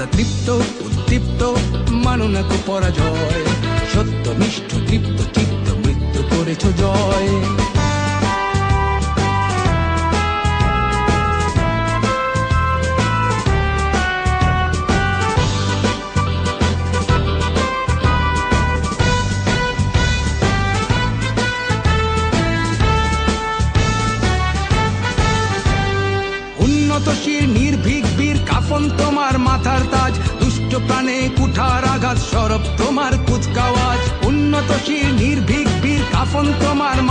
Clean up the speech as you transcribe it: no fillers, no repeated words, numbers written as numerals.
সদা তৃপ্ত উদ্দীপ্ত মানো না কো পরাজয়, সত্য নিষ্ঠ তৃপ্ত চিত্ত মৃত্যু করেছ জয়। উন্নতশীল নির্ভীক বীর কাফন তোমার মাথার তাজ, দুষ্ট প্রাণে কুঠার আঘাত সরব তোমার কুচকাওয়াজ। উন্নতশীল নির্ভীক বীর কাফন তোমার